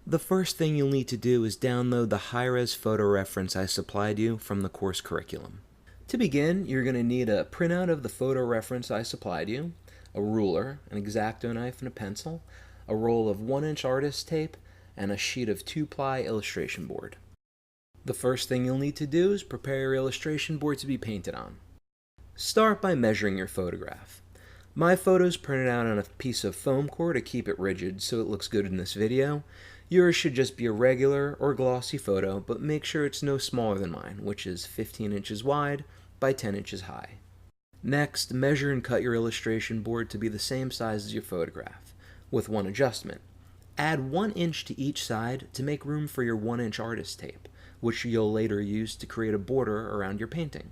The first thing you'll need to do is download the high-res photo reference I supplied you from the course curriculum. To begin, you're going to need a printout of the photo reference I supplied you, a ruler, an X-Acto knife and a pencil, a roll of 1-inch artist tape, and a sheet of 2-ply illustration board. The first thing you'll need to do is prepare your illustration board to be painted on. Start by measuring your photograph. My photo's printed out on a piece of foam core to keep it rigid so it looks good in this video. Yours should just be a regular or glossy photo, but make sure it's no smaller than mine, which is 15 inches wide by 10 inches high. Next, measure and cut your illustration board to be the same size as your photograph, with one adjustment. Add 1 inch to each side to make room for your 1-inch artist tape, which you'll later use to create a border around your painting.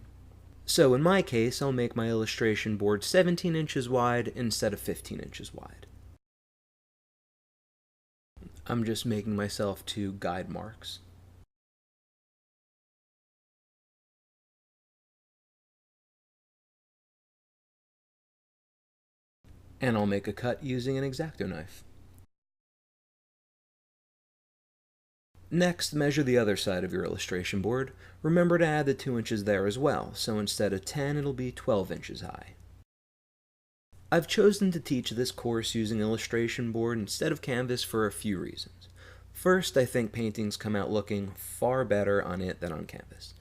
So in my case, I'll make my illustration board 17 inches wide instead of 15 inches wide. I'm just making myself 2 guide marks. And I'll make a cut using an X-Acto knife. Next, measure the other side of your illustration board. Remember to add the 2 inches there as well, so instead of 10, it'll be 12 inches high. I've chosen to teach this course using illustration board instead of canvas for a few reasons. First, I think paintings come out looking far better on it than on canvas.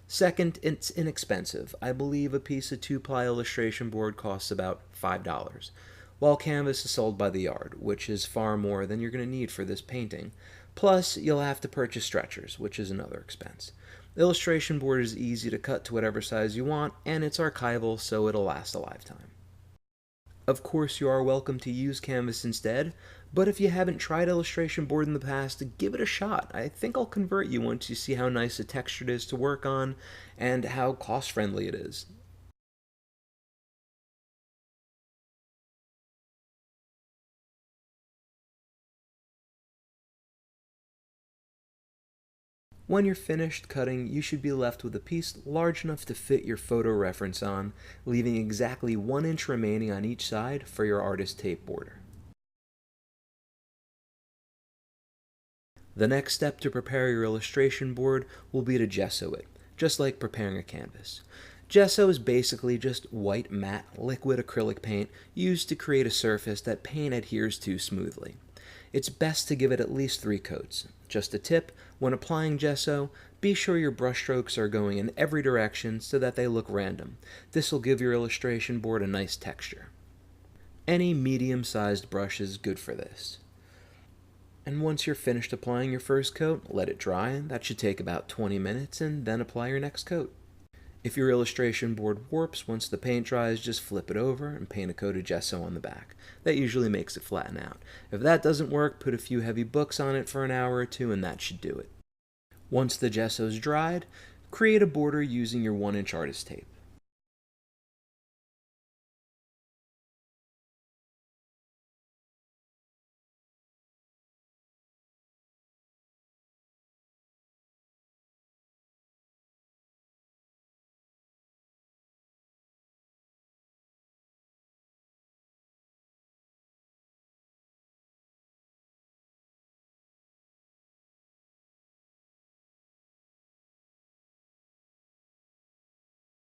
Second, it's inexpensive. I believe a piece of 2-ply illustration board costs about $5, while canvas is sold by the yard, which is far more than you're going to need for this painting. Plus, you'll have to purchase stretchers, which is another expense. The illustration board is easy to cut to whatever size you want, and it's archival, so it'll last a lifetime. Of course, you are welcome to use canvas instead, but if you haven't tried illustration board in the past, give it a shot. I think I'll convert you once you see how nice a texture it is to work on and how cost-friendly it is. When you're finished cutting, you should be left with a piece large enough to fit your photo reference on, leaving exactly 1 inch remaining on each side for your artist tape border. The next step to prepare your illustration board will be to gesso it, just like preparing a canvas. Gesso is basically just white matte liquid acrylic paint used to create a surface that paint adheres to smoothly. It's best to give it at least 3 coats. Just a tip, when applying gesso, be sure your brushstrokes are going in every direction so that they look random. This will give your illustration board a nice texture. Any medium-sized brush is good for this. And once you're finished applying your first coat, let it dry. That should take about 20 minutes, and then apply your next coat. If your illustration board warps once the paint dries, just flip it over and paint a coat of gesso on the back. That usually makes it flatten out. If that doesn't work, put a few heavy books on it for an hour or 2 and that should do it. Once the gesso's dried, create a border using your 1-inch artist tape.